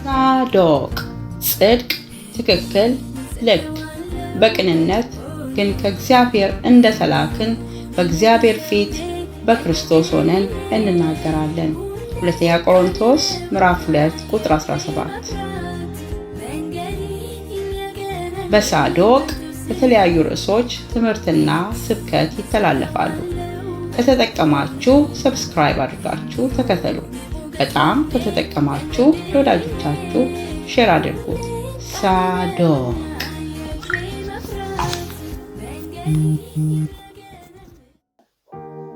ሳዶቅ ጽድቅ፣ ትክክል፣ ልክ፣ በቅንነት ግን ከእግዚአብሔር እንደተላክን በእግዚአብሔር ፊት በክርስቶስ ሆነን እንናገራለን። ሁለተኛ ቆሮንቶስ ምዕራፍ 2 ቁጥር 17። በሳዶቅ የተለያዩ ርዕሶች ትምህርትና ስብከት ይተላለፋሉ። ከተጠቀማችሁ ሰብስክራይብ አድርጋችሁ ተከተሉ። በጣም ከተጠቀማችሁ ለወዳጆቻችሁ ሼር አድርጉት። ሳዶቅ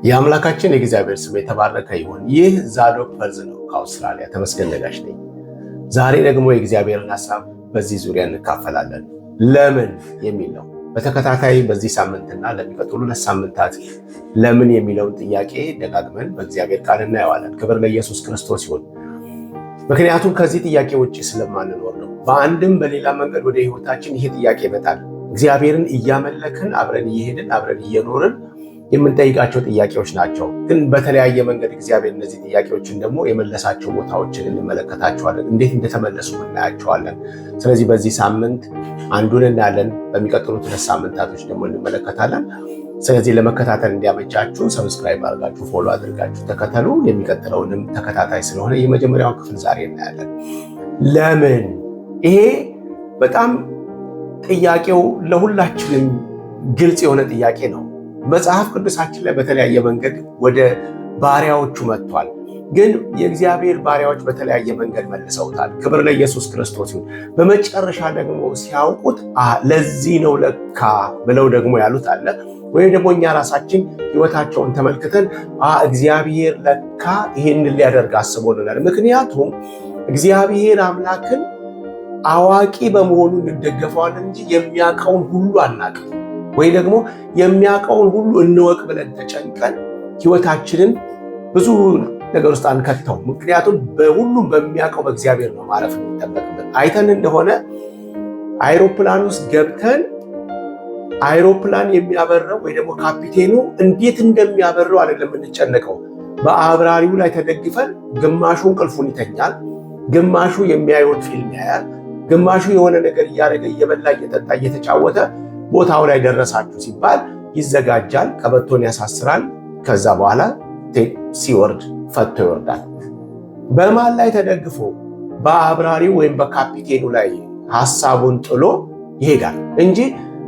የአምላካችን የእግዚአብሔር ስም የተባረከ ይሁን። ይህ ዛዶቅ ፈርዝ ነው ከአውስትራሊያ። ተመስገን ነጋሽ ነኝ። ዛሬ ደግሞ የእግዚአብሔርን ሐሳብ በዚህ ዙሪያ እንካፈላለን። ለምን የሚል ነው። በተከታታይ በዚህ ሳምንትና ለሚቀጥሉ 2 ሳምንታት ለምን የሚለውን ጥያቄ ደጋግመን በእግዚአብሔር ቃል እናየዋለን። ክብር ለኢየሱስ ክርስቶስ ይሁን። ምክንያቱም ከዚህ ጥያቄ ውጭ ስለማንኖር ነው። በአንድም በሌላ መንገድ ወደ ህይወታችን ይሄ ጥያቄ ይመጣል። እግዚአብሔርን እያመለክን አብረን እየሄድን አብረን እየኖርን የምንጠይቃቸው ጥያቄዎች ናቸው። ግን በተለያየ መንገድ እግዚአብሔር እነዚህ ጥያቄዎችን ደግሞ የመለሳቸው ቦታዎችን እንመለከታቸዋለን፣ እንዴት እንደተመለሱ እናያቸዋለን። ስለዚህ በዚህ ሳምንት አንዱን እናያለን፣ በሚቀጥሉት 2 ሳምንታቶች ደግሞ እንመለከታለን። ስለዚህ ለመከታተል እንዲያመቻችሁ ሰብስክራይብ አድርጋችሁ ፎሎ አድርጋችሁ ተከተሉ። የሚቀጥለውንም ተከታታይ ስለሆነ የመጀመሪያውን ክፍል ዛሬ እናያለን። ለምን? ይሄ በጣም ጥያቄው ለሁላችንም ግልጽ የሆነ ጥያቄ ነው። መጽሐፍ ቅዱሳችን ላይ በተለያየ መንገድ ወደ ባሪያዎቹ መጥቷል። ግን የእግዚአብሔር ባሪያዎች በተለያየ መንገድ መልሰውታል። ክብር ለኢየሱስ ክርስቶስ ይሁን። በመጨረሻ ደግሞ ሲያውቁት ለዚህ ነው ለካ ብለው ደግሞ ያሉት አለ። ወይም ደግሞ እኛ ራሳችን ህይወታቸውን ተመልክተን እግዚአብሔር ለካ ይሄንን ሊያደርግ አስቦልናል። ምክንያቱም እግዚአብሔር አምላክን አዋቂ በመሆኑ እንደገፈዋለን እንጂ የሚያውቀውን ሁሉ አናውቅም። ወይ ደግሞ የሚያውቀውን ሁሉ እንወቅ ብለን ተጨንቀን ህይወታችንን ብዙ ነገር ውስጥ አንከተው። ምክንያቱም በሁሉም በሚያውቀው በእግዚአብሔር ነው ማረፍ የሚጠበቅብን። አይተን እንደሆነ አይሮፕላን ውስጥ ገብተን አይሮፕላን የሚያበረው ወይ ደግሞ ካፒቴኑ እንዴት እንደሚያበረው አይደለም የምንጨነቀው። በአብራሪው ላይ ተደግፈን ግማሹ እንቅልፉን ይተኛል፣ ግማሹ የሚያየውን ፊልም ያያል፣ ግማሹ የሆነ ነገር እያደረገ እየበላ እየጠጣ እየተጫወተ ቦታው ላይ ደረሳችሁ ሲባል ይዘጋጃል፣ ቀበቶን ያሳስራል። ከዛ በኋላ ሲወርድ ፈቶ ይወርዳል። በማን ላይ ተደግፎ? በአብራሪው ወይም በካፒቴኑ ላይ ሐሳቡን ጥሎ ይሄዳል እንጂ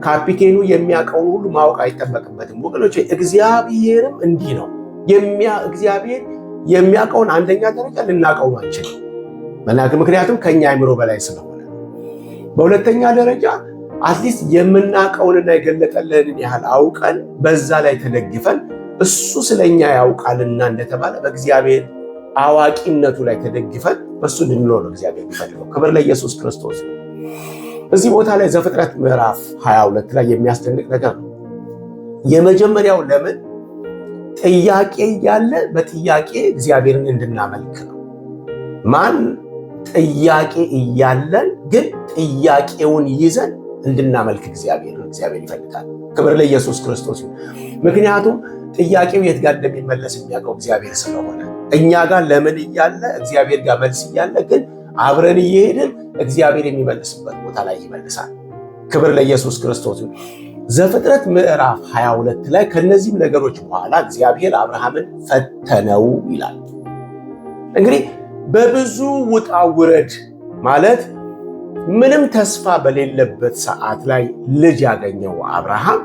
ካፒቴኑ የሚያውቀውን ሁሉ ማወቅ አይጠበቅበትም። ወገኖች እግዚአብሔርም እንዲህ ነው። እግዚአብሔር የሚያውቀውን አንደኛ ደረጃ ልናውቀው አንችልም፣ ምክንያቱም ከኛ አእምሮ በላይ ስለሆነ። በሁለተኛ ደረጃ አትሊስት የምናውቀውንና የገለጠልንን ያህል አውቀን በዛ ላይ ተደግፈን እሱ ስለኛ ያውቃልና እንደተባለ በእግዚአብሔር አዋቂነቱ ላይ ተደግፈን በሱ እንድንኖር ነው እግዚአብሔር የሚፈልገው። ክብር ለኢየሱስ ክርስቶስ። እዚህ ቦታ ላይ ዘፍጥረት ምዕራፍ 22 ላይ የሚያስደንቅ ነገር ነው። የመጀመሪያው ለምን ጥያቄ እያለ በጥያቄ እግዚአብሔርን እንድናመልክ ነው። ማን ጥያቄ እያለን ግን ጥያቄውን ይዘን እንድናመልክ እግዚአብሔር ይፈልጋል። ክብር ለኢየሱስ ክርስቶስ። ምክንያቱም ጥያቄው የት ጋር እንደሚመለስ የሚያውቀው እግዚአብሔር ስለሆነ እኛ ጋር ለምን እያለ እግዚአብሔር ጋር መልስ እያለ ግን አብረን እየሄድን እግዚአብሔር የሚመልስበት ቦታ ላይ ይመልሳል። ክብር ለኢየሱስ ክርስቶስ። ዘፍጥረት ምዕራፍ 22 ላይ ከነዚህም ነገሮች በኋላ እግዚአብሔር አብርሃምን ፈተነው ይላል። እንግዲህ በብዙ ውጣ ውረድ ማለት ምንም ተስፋ በሌለበት ሰዓት ላይ ልጅ ያገኘው አብርሃም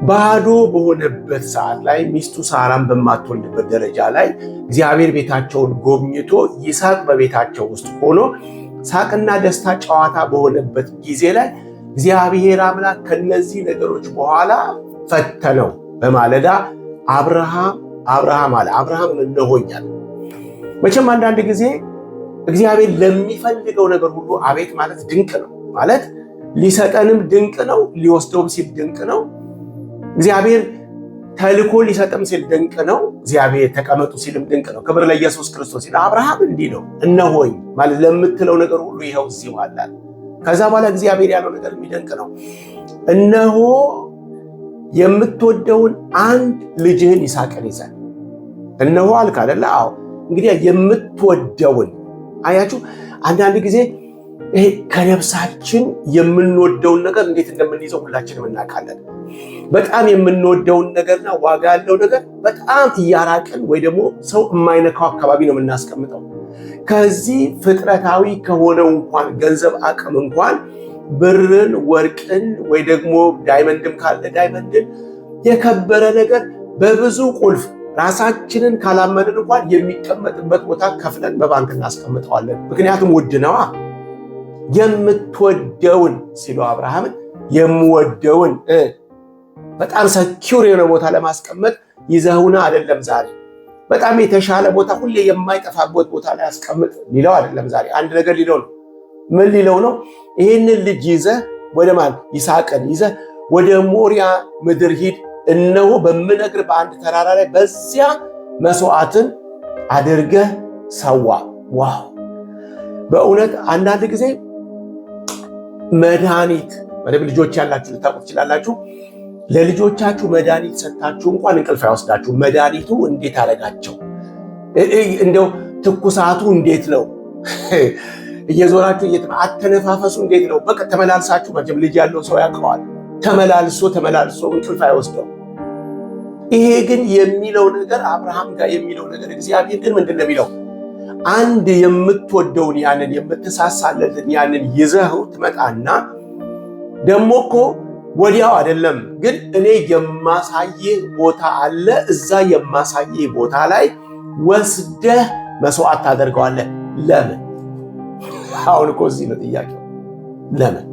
ባዶ በሆነበት ሰዓት ላይ ሚስቱ ሳራን በማትወልድበት ደረጃ ላይ እግዚአብሔር ቤታቸውን ጎብኝቶ ይስሐቅ በቤታቸው ውስጥ ሆኖ ሳቅና ደስታ ጨዋታ በሆነበት ጊዜ ላይ እግዚአብሔር አምላክ ከነዚህ ነገሮች በኋላ ፈተነው። በማለዳ አብርሃም አለ። አብርሃም እነሆኛል። መቼም አንዳንድ ጊዜ እግዚአብሔር ለሚፈልገው ነገር ሁሉ አቤት ማለት ድንቅ ነው። ማለት ሊሰጠንም ድንቅ ነው፣ ሊወስደውም ሲል ድንቅ ነው። እግዚአብሔር ተልኮ ሊሰጥም ሲል ድንቅ ነው። እግዚአብሔር ተቀመጡ ሲልም ድንቅ ነው። ክብር ለኢየሱስ ክርስቶስ። አብርሃም እንዲህ ነው፣ እነሆኝ ማለት ለምትለው ነገር ሁሉ ይኸው እዚሁ አለ። ከዛ በኋላ እግዚአብሔር ያለው ነገር የሚደንቅ ነው። እነሆ የምትወደውን አንድ ልጅህን ይስሐቅን ይዘህ እነሆ አልክ አይደለ? አዎ። እንግዲህ የምትወደውን አያችሁ። አንዳንድ ጊዜ ይሄ ከነፍሳችን የምንወደውን ነገር እንዴት እንደምንይዘው ሁላችንም እናውቃለን። በጣም የምንወደውን ነገርና ዋጋ ያለው ነገር በጣም እያራቅን ወይ ደግሞ ሰው የማይነካው አካባቢ ነው የምናስቀምጠው። ከዚህ ፍጥረታዊ ከሆነው እንኳን ገንዘብ አቅም እንኳን ብርን፣ ወርቅን ወይ ደግሞ ዳይመንድም ካለ ዳይመንድን የከበረ ነገር በብዙ ቁልፍ ራሳችንን ካላመንን እንኳን የሚቀመጥበት ቦታ ከፍለን በባንክ እናስቀምጠዋለን። ምክንያቱም ውድ ነዋ። የምትወደውን ሲለው አብርሃምን የምወደውን በጣም ሰኪውር የሆነ ቦታ ለማስቀመጥ ይዘውና አይደለም ዛሬ በጣም የተሻለ ቦታ ሁሌ የማይጠፋበት ቦታ ላይ አስቀምጥ ሊለው አይደለም ዛሬ አንድ ነገር ሊለው ነው። ምን ሊለው ነው? ይህንን ልጅ ይዘህ ወደ ማን ይስሐቅን ይዘህ ወደ ሞሪያ ምድር ሂድ፣ እነሆ በምነግር በአንድ ተራራ ላይ በዚያ መስዋዕትን አድርገህ ሰዋ። ዋው! በእውነት አንዳንድ ጊዜ መድኃኒት ወደብ ልጆች ያላችሁ ልታውቁ ትችላላችሁ። ለልጆቻችሁ መድኃኒት ሰጣችሁ እንኳን እንቅልፍ አይወስዳችሁ። መድኃኒቱ እንዴት አደረጋቸው? እንደው ትኩሳቱ እንዴት ነው? እየዞራችሁ አተነፋፈሱ እንዴት ነው? በቃ ተመላልሳችሁ መቼም ልጅ ያለው ሰው ያውቀዋል። ተመላልሶ እንቅልፍ አይወስደው። ይሄ ግን የሚለው ነገር አብርሃም ጋር የሚለው ነገር እግዚአብሔር ግን ምንድን ነው የሚለው? አንድ የምትወደውን ያንን የምትሳሳለትን ያንን ይዘኸው ትመጣና ደግሞ እኮ ወዲያው አይደለም ግን እኔ የማሳይህ ቦታ አለ። እዛ የማሳይህ ቦታ ላይ ወስደህ መስዋዕት ታደርገዋለህ። ለምን? አሁን እኮ እዚህ ነው ጥያቄው። ለምን?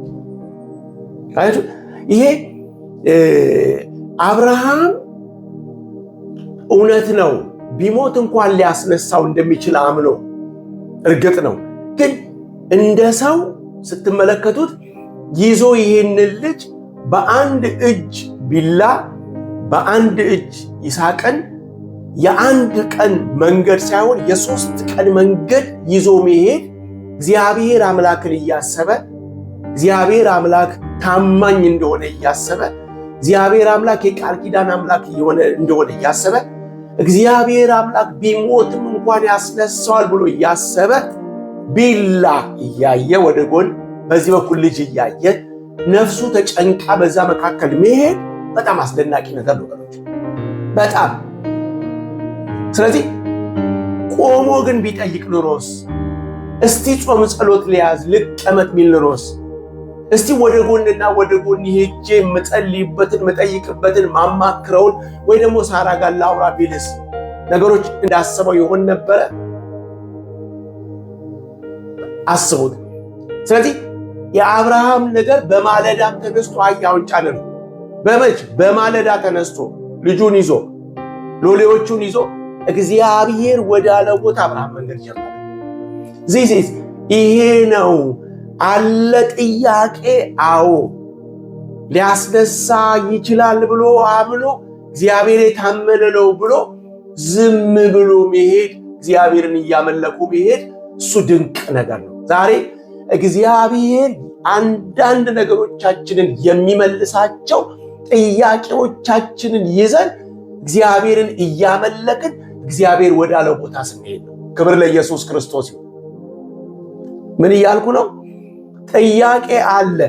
ይሄ አብርሃም እውነት ነው ቢሞት እንኳን ሊያስነሳው እንደሚችል አምኖ እርግጥ ነው። ግን እንደ ሰው ስትመለከቱት ይዞ ይሄንን ልጅ በአንድ እጅ ቢላ በአንድ እጅ ይስሐቅን የአንድ ቀን መንገድ ሳይሆን የሶስት ቀን መንገድ ይዞ መሄድ እግዚአብሔር አምላክን እያሰበ እግዚአብሔር አምላክ ታማኝ እንደሆነ እያሰበ እግዚአብሔር አምላክ የቃል ኪዳን አምላክ እንደሆነ እያሰበ እግዚአብሔር አምላክ ቢሞትም እንኳን ያስነሳዋል ብሎ እያሰበ ቢላ እያየ ወደ ጎን በዚህ በኩል ልጅ እያየ ነፍሱ ተጨንቃ በዛ መካከል መሄድ በጣም አስደናቂ ነገር ነው በጣም። ስለዚህ ቆሞ ግን ቢጠይቅ ኑሮስ፣ እስቲ ጾም ጸሎት ሊያዝ ልቀመጥ ቢል ኑሮስ፣ እስቲ ወደ ጎንና ወደ ጎን ሄጄ የምጸልይበትን የምጠይቅበትን ማማክረውን ወይ ደግሞ ሳራ ጋር ላውራ ቢልስ ነገሮች እንዳሰበው ይሆን ነበረ? አስቡት። ስለዚህ የአብርሃም ነገር በማለዳም ተነስቶ አህያውን ጫነ ነው። በማለዳ ተነስቶ ልጁን ይዞ ሎሌዎቹን ይዞ እግዚአብሔር ወዳለው ቦታ አብርሃም መንገድ ጀመረ። ይሄ ነው አለ ጥያቄ። አዎ ሊያስነሳ ይችላል ብሎ አምኖ እግዚአብሔር የታመነ ነው ብሎ ዝም ብሎ መሄድ፣ እግዚአብሔርን እያመለኩ መሄድ እሱ ድንቅ ነገር ነው። ዛሬ እግዚአብሔር አንዳንድ ነገሮቻችንን የሚመልሳቸው ጥያቄዎቻችንን ይዘን እግዚአብሔርን እያመለክን እግዚአብሔር ወዳለው ቦታ ስንሄድ ነው። ክብር ለኢየሱስ ክርስቶስ ይሁን። ምን እያልኩ ነው? ጥያቄ አለ።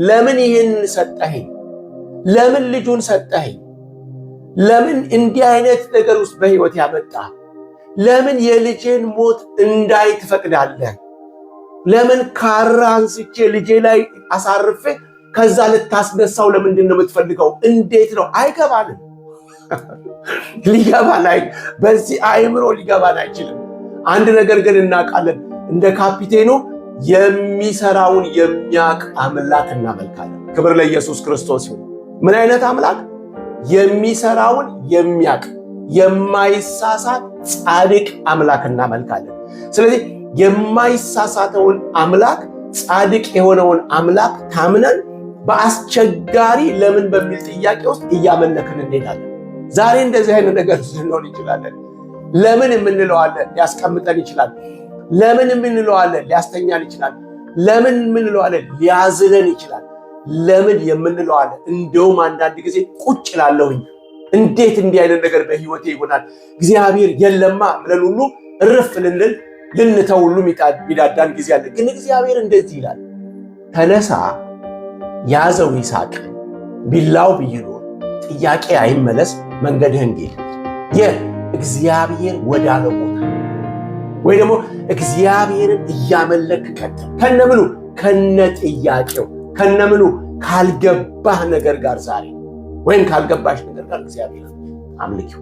ለምን ይህን ሰጠኸኝ? ለምን ልጁን ሰጠኸኝ? ለምን እንዲህ አይነት ነገር ውስጥ በህይወት ያመጣ? ለምን የልጄን ሞት እንዳይ ትፈቅዳለህ? ለምን ካራ አንስቼ ልጄ ላይ አሳርፌ ከዛ ልታስነሳው ለምንድን ነው የምትፈልገው? እንዴት ነው? አይገባንም። በዚህ አእምሮ ሊገባን አይችልም። አንድ ነገር ግን እናውቃለን። እንደ ካፒቴኑ የሚሰራውን የሚያውቅ አምላክ እናመልካለን። ክብር ለኢየሱስ ክርስቶስ ይሁን። ምን አይነት አምላክ? የሚሰራውን የሚያውቅ የማይሳሳት ጻድቅ አምላክ እናመልካለን። ስለዚህ የማይሳሳተውን አምላክ ጻድቅ የሆነውን አምላክ ታምነን በአስቸጋሪ ለምን በሚል ጥያቄ ውስጥ እያመለክን እንሄዳለን። ዛሬ እንደዚህ አይነት ነገር ልንሆን እንችላለን። ለምን የምንለው አለ ሊያስቀምጠን ይችላል። ለምን የምንለው አለ ሊያስተኛን ይችላል። ለምን የምንለው አለ ሊያዝለን ይችላል። ለምን የምንለው አለ እንደውም አንዳንድ ጊዜ ቁጭ ላለሁኝ እንዴት እንዲህ አይነት ነገር በህይወቴ ይሆናል እግዚአብሔር የለማ ብለን ሁሉ እርፍ ልንተው ሁሉ ሚዳዳን ጊዜ አለ። ግን እግዚአብሔር እንደዚህ ይላል፣ ተነሳ ያዘው ይስሐቅን ቢላው ብይኖር ጥያቄ አይመለስ መንገድህን ጌድ የእግዚአብሔር ወዳለው ቦታ ወይ ደግሞ እግዚአብሔርን እያመለክ ቀጥል። ከነምኑ ከነ ጥያቄው ከነምኑ ካልገባህ ነገር ጋር ዛሬ ወይም ካልገባሽ ነገር ጋር እግዚአብሔር አምልኪው።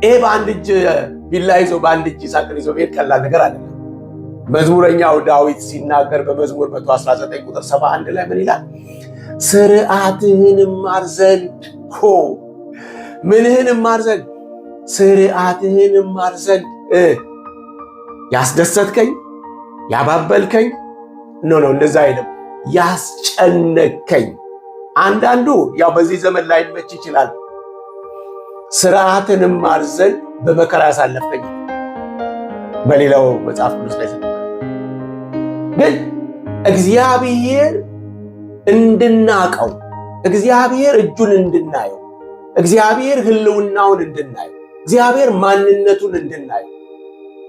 ይሄ በአንድ እጅ ቢላ ይዞ በአንድ እጅ ይስሐቅን ይዞ ቤት ቀላል ነገር አይደለም። መዝሙረኛው ዳዊት ሲናገር በመዝሙር 119 ቁጥር 71 ላይ ምን ይላል? ስርዓትህን እማር ዘንድ ምንህን እማር ዘንድ ስርዓትህን እማር ዘንድ ያስደሰትከኝ ያባበልከኝ ኖ እንደዛ አይደለም፣ ያስጨነከኝ። አንዳንዱ ያው በዚህ ዘመን ላይ መች ይችላል ስርዓትን እማር ዘንድ በመከራ ያሳለፍከኝ። በሌላው መጽሐፍ ቅዱስ ላይ ግን እግዚአብሔር እንድናቀው እግዚአብሔር እጁን እንድናየው እግዚአብሔር ህልውናውን እንድናየው እግዚአብሔር ማንነቱን እንድናየው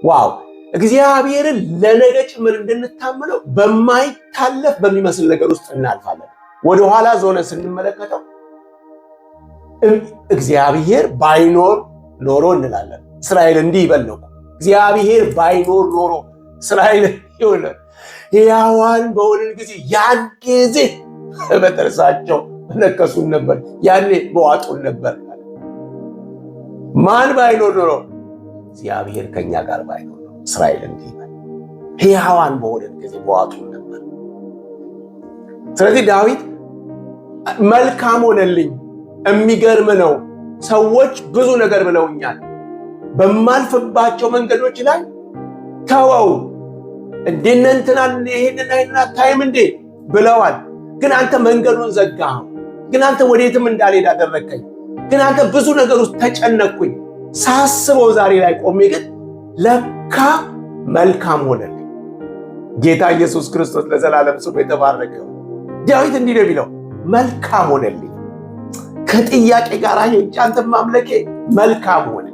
ዋው እግዚአብሔርን ለነገ ጭምር እንድንታመነው በማይታለፍ በሚመስል ነገር ውስጥ እናልፋለን። ወደኋላ ዞነ ስንመለከተው እግዚአብሔር ባይኖር ኖሮ እንላለን። እስራኤል እንዲህ ይበል ነው፣ እግዚአብሔር ባይኖር ኖሮ እስራኤል ይሆነ ሕያዋን በሆንን ጊዜ ያን ጊዜ በጥርሳቸው ነከሱን ነበር፣ ያኔ በዋጡን ነበር። ማን ባይኖር ኖሮ? እግዚአብሔር ከኛ ጋር ባይኖር ኖሮ እስራኤል እንዲህ ይበል ሕያዋን በሆንን ጊዜ በዋጡን ነበር። ስለዚህ ዳዊት መልካም ሆነልኝ። የሚገርም ነው። ሰዎች ብዙ ነገር ብለውኛል፣ በማልፍባቸው መንገዶች ላይ ተወው እንዴነንትናን ይሄንን አይና ታይም እንዴ ብለዋል። ግን አንተ መንገዱን ዘጋኸው። ግን አንተ ወዴትም እንዳልሄድ አደረከኝ። ግን አንተ ብዙ ነገር ውስጥ ተጨነቅኩኝ። ሳስበው ዛሬ ላይ ቆሜ ግን ለካ መልካም ሆነልኝ። ጌታ ኢየሱስ ክርስቶስ ለዘላለም ስሙ የተባረከ። ዳዊት እንዲህ ነው የሚለው መልካም ሆነልኝ። ከጥያቄ ጋር ሄጄ አንተን ማምለኬ መልካም ሆነ።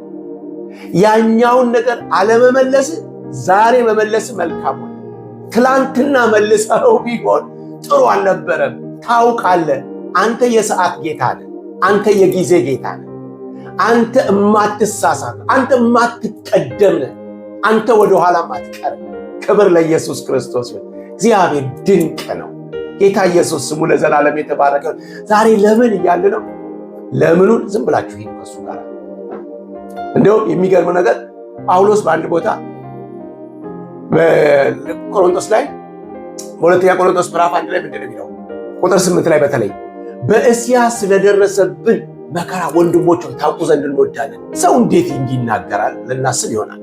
ያኛውን ነገር አለመመለስ ዛሬ መመለስ መልካም ሆነ። ትላንትና መልሰው ቢሆን ጥሩ አልነበረም። ታውቃለህ፣ አንተ የሰዓት ጌታ ነህ። አንተ የጊዜ ጌታ ነህ። አንተ እማትሳሳት፣ አንተ እማትቀደም ነህ። አንተ ወደኋላ አትቀርም። ክብር ለኢየሱስ ክርስቶስ። እግዚአብሔር ድንቅ ነው። ጌታ ኢየሱስ ስሙ ለዘላለም የተባረከ። ዛሬ ለምን እያለ ነው? ለምኑን ዝም ብላችሁ ሂዱ ከሱ ጋር። እንደው የሚገርመው ነገር ጳውሎስ በአንድ ቦታ በቆሮንቶስ ላይ በሁለተኛ ቆሮንቶስ ምዕራፍ 1 ላይ ምንድን ነው የሚለው? ቁጥር 8 ላይ በተለይ በእስያ ስለደረሰብን መከራ ወንድሞች ታውቁ ዘንድ እንወዳለን። ሰው እንዴት እንዲህ ይናገራል ልናስብ ይሆናል።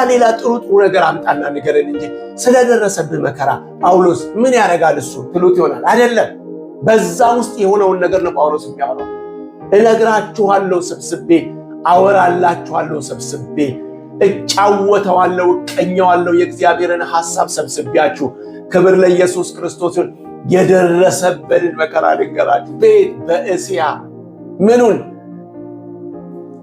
ሌላ ጥሩ ነገር አምጣና ንገረን እንጂ ስለደረሰብን መከራ ጳውሎስ ምን ያደርጋል እሱ ትሉት ይሆናል። አይደለም፣ በዛ ውስጥ የሆነውን ነገር ነው ጳውሎስ የሚያወራው። እነግራችኋለሁ ሰብስቤ፣ አወራላችኋለሁ ሰብስቤ፣ እጫወተዋለሁ፣ እቀኘዋለሁ፣ የእግዚአብሔርን ሐሳብ ሰብስቤያችሁ። ክብር ለኢየሱስ ክርስቶስ ይሁን። የደረሰበትን መከራ ልንገራችሁ። ቤት በእስያ ምኑን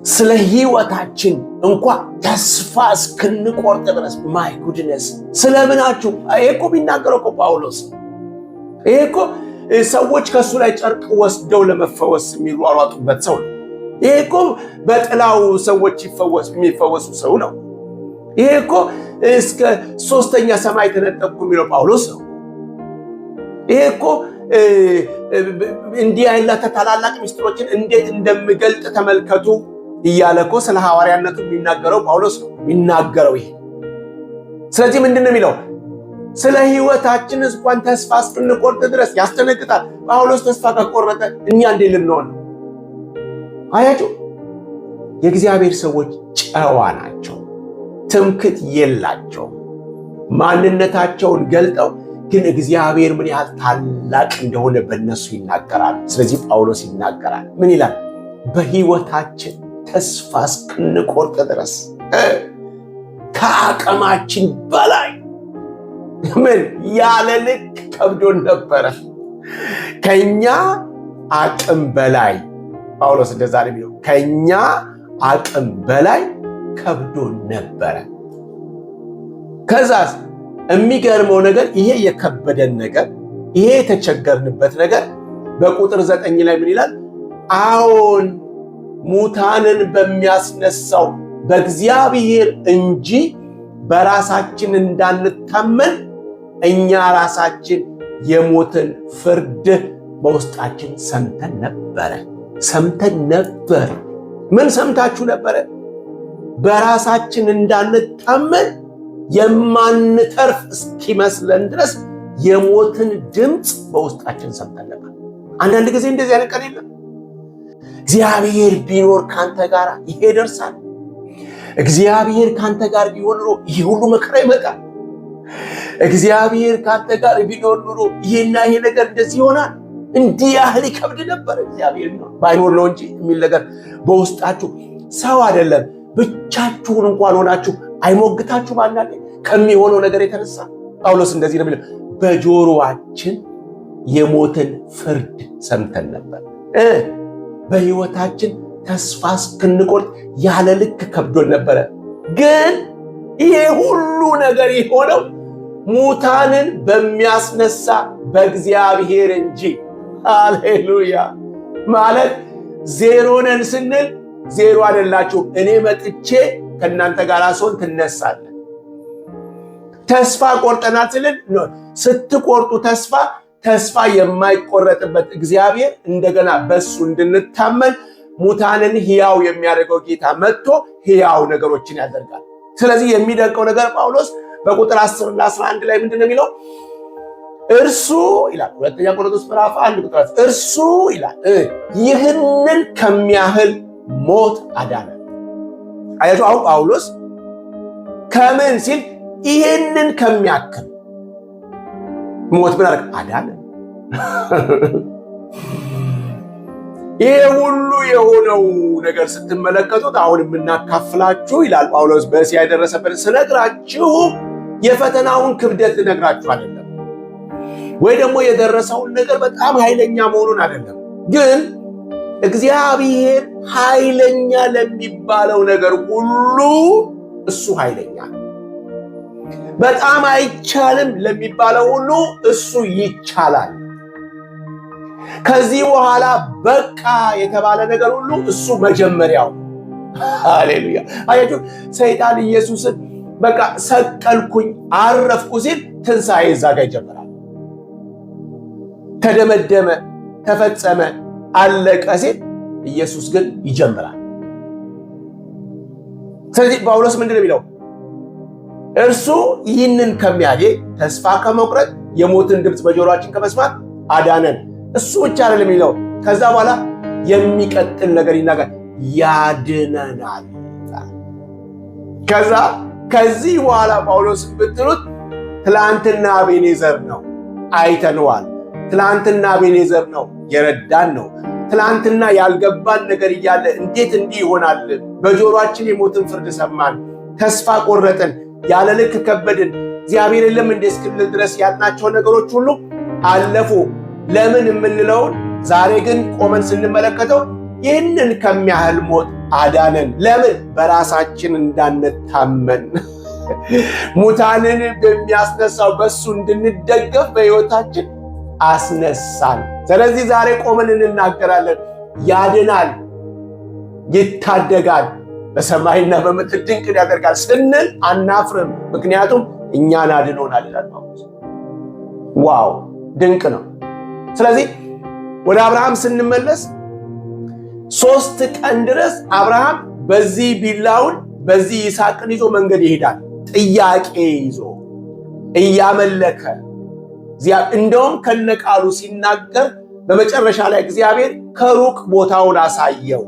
ስለ ህይወታችን እንኳ ተስፋ እስክንቆርጥ ድረስ ማይ ጉድነስ ስለምናችሁ። ይሄ እኮ ቢናገረው እኮ ጳውሎስ ይሄ እኮ ሰዎች ከሱ ላይ ጨርቅ ወስደው ለመፈወስ የሚሯሯጡበት ሰው ነው። ይሄ እኮ በጥላው ሰዎች የሚፈወሱ ሰው ነው። ይሄ እኮ እስከ 3ኛ ሰማይ ተነጠቅኩ የሚለው ጳውሎስ ነው። ይሄ እኮ እንዲህ አይነት ታላላቅ ምስጢሮችን እንዴት እንደምገልጥ ተመልከቱ እያለ እኮ ስለ ሐዋርያነቱ የሚናገረው ጳውሎስ ነው የሚናገረው ይሄ። ስለዚህ ምንድን ነው የሚለው? ስለ ህይወታችን እንኳን ተስፋ እስክንቆርጥ ድረስ ያስጠነቅቃል። ጳውሎስ ተስፋ ከቆረጠ እኛ እንዴት ልንሆን ነው? አያችሁ፣ የእግዚአብሔር ሰዎች ጨዋ ናቸው፣ ትምክት የላቸውም። ማንነታቸውን ገልጠው ግን እግዚአብሔር ምን ያህል ታላቅ እንደሆነ በእነሱ ይናገራል። ስለዚህ ጳውሎስ ይናገራል። ምን ይላል? በሕይወታችን ተስፋ እስክንቆርጥ ድረስ ከአቅማችን በላይ ምን ያለ ልክ ከብዶን ነበረ። ከኛ አቅም በላይ ጳውሎስ እንደዛ ነው የሚለው። ከኛ አቅም በላይ ከብዶን ነበረ። ከዛስ የሚገርመው ነገር ይሄ የከበደን ነገር፣ ይሄ የተቸገርንበት ነገር በቁጥር 9 ላይ ምን ይላል? አዎን ሙታንን በሚያስነሳው በእግዚአብሔር እንጂ በራሳችን እንዳንታመን እኛ ራሳችን የሞትን ፍርድ በውስጣችን ሰምተን ነበር። ምን ሰምታችሁ ነበረ? በራሳችን እንዳንታመን የማንተርፍ እስኪመስለን ድረስ የሞትን ድምፅ በውስጣችን ሰምተን ነበር። አንዳንድ ጊዜ እንደዚህ አይነት ቀን የለም። እግዚአብሔር ቢኖር ካንተ ጋር ይሄ ደርሳል። እግዚአብሔር ካንተ ጋር ቢሆን ኑሮ ይሄ ሁሉ መከራ ይመጣል። እግዚአብሔር ካንተ ጋር ቢኖር ኑሮ ይሄና ይሄ ነገር እንደዚህ ይሆናል። እንዲህ ያህል ይከብድ ነበር። እግዚአብሔር ባይኖር ነው እንጂ የሚል ነገር በውስጣችሁ ሰው አይደለም ብቻችሁን እንኳን ሆናችሁ አይሞግታችሁ ባናለ ከሚሆነው ነገር የተነሳ ጳውሎስ እንደዚህ ነው የሚለው፣ በጆሮአችን የሞትን ፍርድ ሰምተን ነበር። በሕይወታችን ተስፋ እስክንቆርጥ ያለ ልክ ከብዶን ነበረ። ግን ይሄ ሁሉ ነገር የሆነው ሙታንን በሚያስነሳ በእግዚአብሔር እንጂ። ሃሌሉያ! ማለት ዜሮ ነን ስንል ዜሮ አይደላችሁም። እኔ መጥቼ ከእናንተ ጋር ስሆን ትነሳለን። ተስፋ ቆርጠናል ስልን ስትቆርጡ ተስፋ የማይቆረጥበት እግዚአብሔር እንደገና በሱ እንድንታመን ሙታንን ሕያው የሚያደርገው ጌታ መጥቶ ሕያው ነገሮችን ያደርጋል። ስለዚህ የሚደንቀው ነገር ጳውሎስ በቁጥር 10 እና 11 ላይ ምንድን ነው የሚለው? እርሱ ይላል ሁለተኛ ቆሮንቶስ ምዕራፍ 1 ቁጥር 10 እርሱ ይላል ይህንን ከሚያህል ሞት አዳነ። አያችሁ አሁን ጳውሎስ ከምን ሲል ይህንን ከሚያክል ሞት ምን አደረገ? አዳነ። ይሄ ሁሉ የሆነው ነገር ስትመለከቱት አሁን የምናካፍላችሁ ይላል ጳውሎስ በእስያ የደረሰበት ስነግራችሁ የፈተናውን ክብደት ልነግራችሁ አይደለም፣ ወይ ደግሞ የደረሰውን ነገር በጣም ኃይለኛ መሆኑን አይደለም። ግን እግዚአብሔር ኃይለኛ ለሚባለው ነገር ሁሉ እሱ ኃይለኛ ነው። በጣም አይቻልም ለሚባለው ሁሉ እሱ ይቻላል። ከዚህ በኋላ በቃ የተባለ ነገር ሁሉ እሱ መጀመሪያው። ሃሌሉያ! አያችሁ ሰይጣን ኢየሱስን በቃ ሰቀልኩኝ አረፍኩ ሲል ትንሣኤ እዛ ጋር ይጀምራል። ተደመደመ፣ ተፈጸመ፣ አለቀ ሲል ኢየሱስ ግን ይጀምራል። ስለዚህ ጳውሎስ ምንድን ነው የሚለው? እርሱ ይህንን ከሚያህል ተስፋ ከመቁረጥ የሞትን ድምፅ በጆሮአችን ከመስማት አዳነን። እሱ ብቻ አይደለም የሚለው፣ ከዛ በኋላ የሚቀጥል ነገር ይናገር፣ ያድነናል። ከዚህ በኋላ ጳውሎስ ብትሉት ትላንትና አቤኔዘር ነው አይተነዋል። ትላንትና አቤኔዘር ነው የረዳን ነው። ትላንትና ያልገባን ነገር እያለ እንዴት እንዲህ ይሆናል? በጆሮአችን የሞትን ፍርድ ሰማን፣ ተስፋ ቆረጥን፣ ያለ ልክ ከበድን፣ እግዚአብሔር የለም እንደ እስክንል ድረስ ያልናቸው ነገሮች ሁሉ አለፉ። ለምን የምንለውን ዛሬ ግን ቆመን ስንመለከተው ይህንን ከሚያህል ሞት አዳነን። ለምን? በራሳችን እንዳንታመን ሙታንን በሚያስነሳው በሱ እንድንደገፍ በሕይወታችን አስነሳን። ስለዚህ ዛሬ ቆመን እንናገራለን። ያድናል፣ ይታደጋል፣ በሰማይና በምድር ድንቅን ያደርጋል ስንል አናፍርም። ምክንያቱም እኛን አድኖናል ይላል ጳውሎስ። ዋው ድንቅ ነው። ስለዚህ ወደ አብርሃም ስንመለስ 3 ቀን ድረስ አብርሃም በዚህ ቢላውን በዚህ ይስሐቅን ይዞ መንገድ ይሄዳል። ጥያቄ ይዞ እያመለከ እንደውም ከነቃሉ ሲናገር በመጨረሻ ላይ እግዚአብሔር ከሩቅ ቦታውን አሳየው፣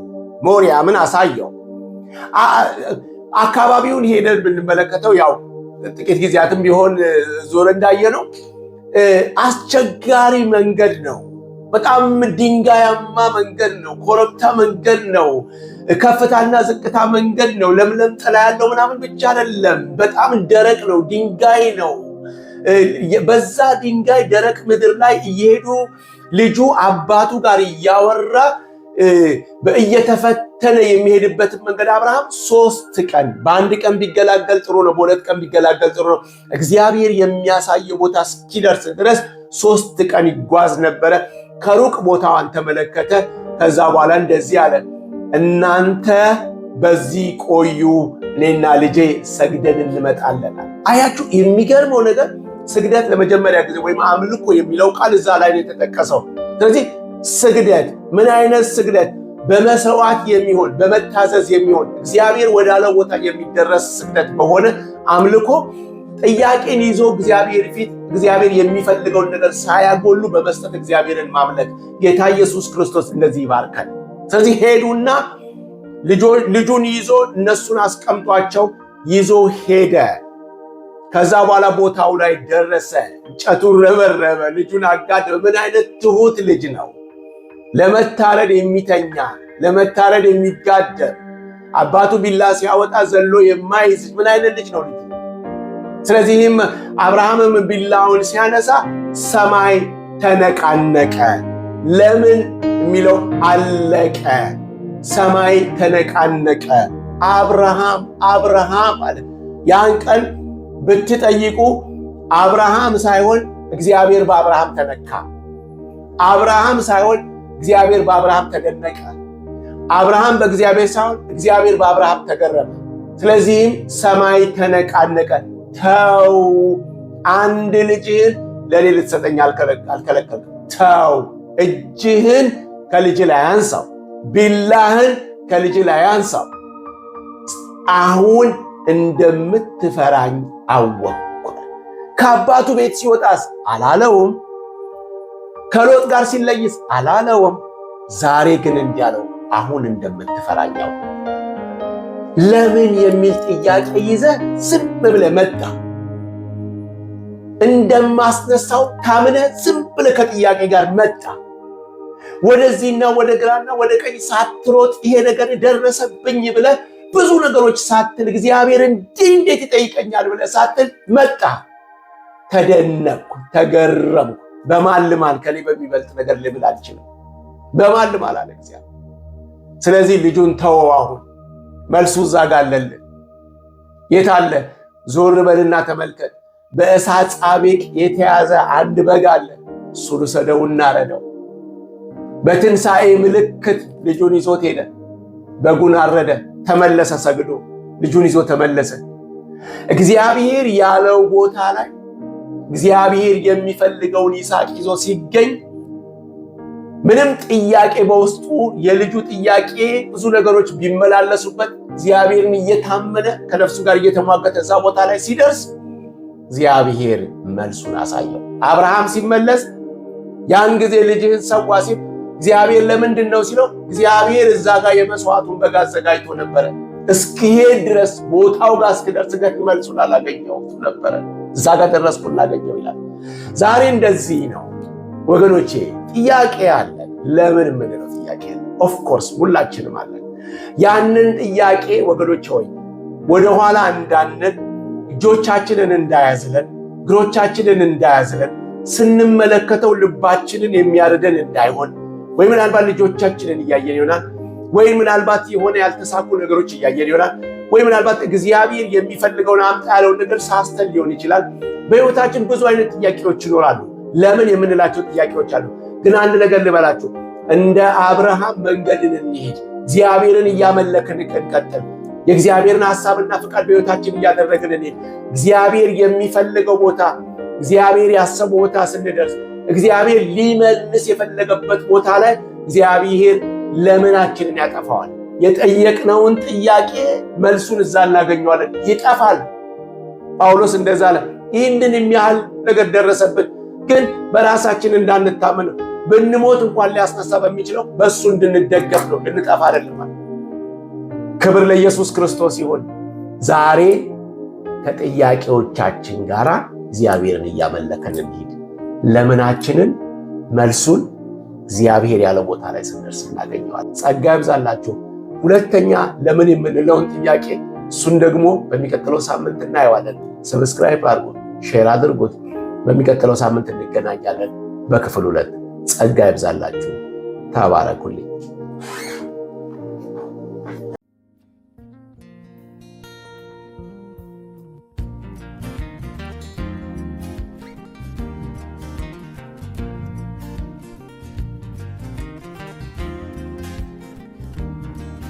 ሞሪያምን አሳየው። አካባቢውን ሄደን ብንመለከተው ያው ጥቂት ጊዜያትም ቢሆን ዞር እንዳየ ነው። አስቸጋሪ መንገድ ነው። በጣም ድንጋያማ መንገድ ነው። ኮረብታ መንገድ ነው። ከፍታና ዝቅታ መንገድ ነው። ለምለም ጥላ ያለው ምናምን ብቻ አይደለም። በጣም ደረቅ ነው። ድንጋይ ነው። በዛ ድንጋይ ደረቅ ምድር ላይ እየሄዱ ልጁ አባቱ ጋር እያወራ እየተፈተነ የሚሄድበትን መንገድ አብርሃም 3 ቀን፣ በአንድ ቀን ቢገላገል ጥሩ ነው፣ በ2 ቀን ቢገላገል ጥሩ ነው፣ እግዚአብሔር የሚያሳየው ቦታ እስኪደርስ ድረስ 3 ቀን ይጓዝ ነበረ። ከሩቅ ቦታዋን ተመለከተ። ከዛ በኋላ እንደዚህ አለ፣ እናንተ በዚህ ቆዩ፣ እኔና ልጄ ሰግደን እንመጣለን። አያችሁ፣ የሚገርመው ነገር ስግደት ለመጀመሪያ ጊዜ ወይም አምልኮ የሚለው ቃል እዛ ላይ ነው የተጠቀሰው። ስለዚህ ስግደት ምን አይነት ስግደት? በመሰዋዕት የሚሆን በመታዘዝ የሚሆን እግዚአብሔር ወዳለው ቦታ የሚደረስ ስግደት በሆነ አምልኮ ጥያቄን ይዞ እግዚአብሔር ፊት እግዚአብሔር የሚፈልገውን ነገር ሳያጎሉ በመስጠት እግዚአብሔርን ማምለክ። ጌታ ኢየሱስ ክርስቶስ እንደዚህ ይባርካል። ስለዚህ ሄዱና ልጁን ይዞ እነሱን አስቀምጧቸው ይዞ ሄደ። ከዛ በኋላ ቦታው ላይ ደረሰ። እንጨቱን ረበረበ፣ ልጁን አጋደመ። ምን አይነት ትሁት ልጅ ነው! ለመታረድ የሚተኛ ለመታረድ የሚጋደም አባቱ ቢላ ሲያወጣ ዘሎ የማይዝ ምን አይነት ልጅ ነው ልጅ! ስለዚህም አብርሃምም ቢላውን ሲያነሳ ሰማይ ተነቃነቀ። ለምን የሚለው አለቀ። ሰማይ ተነቃነቀ። አብርሃም አብርሃም አለ። ያን ቀን ብትጠይቁ አብርሃም ሳይሆን እግዚአብሔር በአብርሃም ተነካ። አብርሃም ሳይሆን እግዚአብሔር በአብርሃም ተደነቀ። አብርሃም በእግዚአብሔር ሳይሆን እግዚአብሔር በአብርሃም ተገረመ። ስለዚህም ሰማይ ተነቃነቀ። ተው፣ አንድ ልጅህን ለኔ ልትሰጠኝ አልከለከልክም። ተው፣ እጅህን ከልጅ ላይ አንሳው፣ ቢላህን ከልጅ ላይ አንሳው። አሁን እንደምትፈራኝ አወቅኩ። ከአባቱ ቤት ሲወጣስ አላለውም። ከሎጥ ጋር ሲለይስ አላለውም። ዛሬ ግን እንዲያለው አሁን እንደምትፈራኝ አወቅኩ። ለምን የሚል ጥያቄ ይዘህ ዝም ብለህ መጣ። እንደማስነሳው ታምነህ ዝም ብለህ ከጥያቄ ጋር መጣ። ወደዚህና ወደ ግራና ወደ ቀኝ ሳትሮጥ ይሄ ነገር ደረሰብኝ ብለህ ብዙ ነገሮች ሳትል እግዚአብሔር እንዴት ይጠይቀኛል ብለህ ሳትል መጣ። ተደነቅኩ፣ ተገረምኩ። በማን ልማል? ከኔ በሚበልጥ ነገር ልብል አልችልም። በማን ልማል አለ እግዚአብሔር። ስለዚህ ልጁን ተወው። አሁን መልሱ እዛ ጋር አለልን። የት አለ? ዞር በልና ተመልከት። በእሳት ጻቤቅ የተያዘ አንድ በግ አለ። እሱን ውሰደውና ረደው። በትንሣኤ ምልክት ልጁን ይዞት ሄደ። በጉን አረደ፣ ተመለሰ። ሰግዶ ልጁን ይዞ ተመለሰ። እግዚአብሔር ያለው ቦታ ላይ እግዚአብሔር የሚፈልገውን ይስሐቅ ይዞ ሲገኝ ምንም ጥያቄ በውስጡ የልጁ ጥያቄ ብዙ ነገሮች ቢመላለሱበት እግዚአብሔርን እየታመነ ከነፍሱ ጋር እየተሟገተ እዛ ቦታ ላይ ሲደርስ እግዚአብሔር መልሱን አሳየው። አብርሃም ሲመለስ ያን ጊዜ ልጅህን ሰዋ ሲል እግዚአብሔር ለምንድን ነው ሲለው እግዚአብሔር እዛ ጋር የመስዋዕቱን በግ አዘጋጅቶ ነበረ። እስኪሄድ ድረስ ቦታው ጋር እስክደርስ ግን መልሱን አላገኘሁም ነበረ። እዛ ጋር ደረስኩ ላገኘው ይላል። ዛሬ እንደዚህ ነው ወገኖቼ። ጥያቄ አለ። ለምን የምንለው ጥያቄ አለ። ኦፍኮርስ ሁላችንም አለን። ያንን ጥያቄ ወገኖቼ ሆይ ወደኋላ እንዳንል፣ እጆቻችንን እንዳያዝለን፣ እግሮቻችንን እንዳያዝለን፣ ስንመለከተው ልባችንን የሚያርደን እንዳይሆን፣ ወይ ምናልባት ልጆቻችንን እያየን ይሆናል፣ ወይ ምናልባት የሆነ ያልተሳኩ ነገሮች እያየን ይሆናል፣ ወይ ምናልባት እግዚአብሔር የሚፈልገውን አምጣ ያለውን ነገር ሳስተን ሊሆን ይችላል። በሕይወታችን ብዙ አይነት ጥያቄዎች ይኖራሉ። ለምን የምንላቸው ጥያቄዎች አሉ። ግን አንድ ነገር ልበላችሁ፣ እንደ አብርሃም መንገድን እንሂድ። እግዚአብሔርን እያመለክን እንቀጥል። የእግዚአብሔርን ሐሳብና ፍቃድ በሕይወታችን እያደረግን እንሂድ። እግዚአብሔር የሚፈልገው ቦታ፣ እግዚአብሔር ያሰበው ቦታ ስንደርስ፣ እግዚአብሔር ሊመልስ የፈለገበት ቦታ ላይ እግዚአብሔር ለምናችንን ያጠፋዋል። የጠየቅነውን ጥያቄ መልሱን እዛ እናገኘዋለን። ይጠፋል። ጳውሎስ እንደዛ አለ። ይህንን የሚያህል ነገር ደረሰብን፣ ግን በራሳችን እንዳንታመን ብንሞት እንኳን ሊያስነሳ በሚችለው በእሱ እንድንደገፍ ነው፣ ልንጠፋ አይደለም። ክብር ለኢየሱስ ክርስቶስ ይሁን። ዛሬ ከጥያቄዎቻችን ጋር እግዚአብሔርን እያመለከን እንሂድ። ለምናችንን መልሱን እግዚአብሔር ያለ ቦታ ላይ ስንደርስ እናገኘዋለን። ጸጋ ይብዛላችሁ። ሁለተኛ ለምን የምንለውን ጥያቄ እሱን ደግሞ በሚቀጥለው ሳምንት እናየዋለን። ሰብስክራይብ አድርጉት፣ ሼር አድርጉት። በሚቀጥለው ሳምንት እንገናኛለን በክፍል 2። ጸጋ ይብዛላችሁ። ተባረኩልኝ።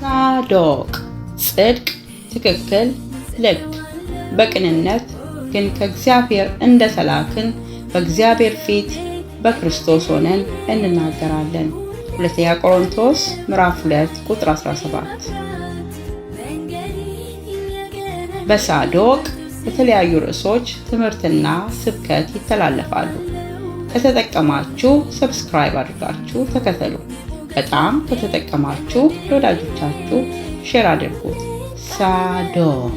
ሳዶቅ ጽድቅ፣ ትክክል፣ ልክ፣ በቅንነት ግን ከእግዚአብሔር እንደተላክን በእግዚአብሔር ፊት በክርስቶስ ሆነን እንናገራለን። 2 ቆሮንቶስ ምዕራፍ 2 ቁጥር 17። በሳዶቅ የተለያዩ ርዕሶች ትምህርትና ስብከት ይተላለፋሉ። ከተጠቀማችሁ ሰብስክራይብ አድርጋችሁ ተከተሉ። በጣም ከተጠቀማችሁ ለወዳጆቻችሁ ሼር አድርጉት። ሳዶቅ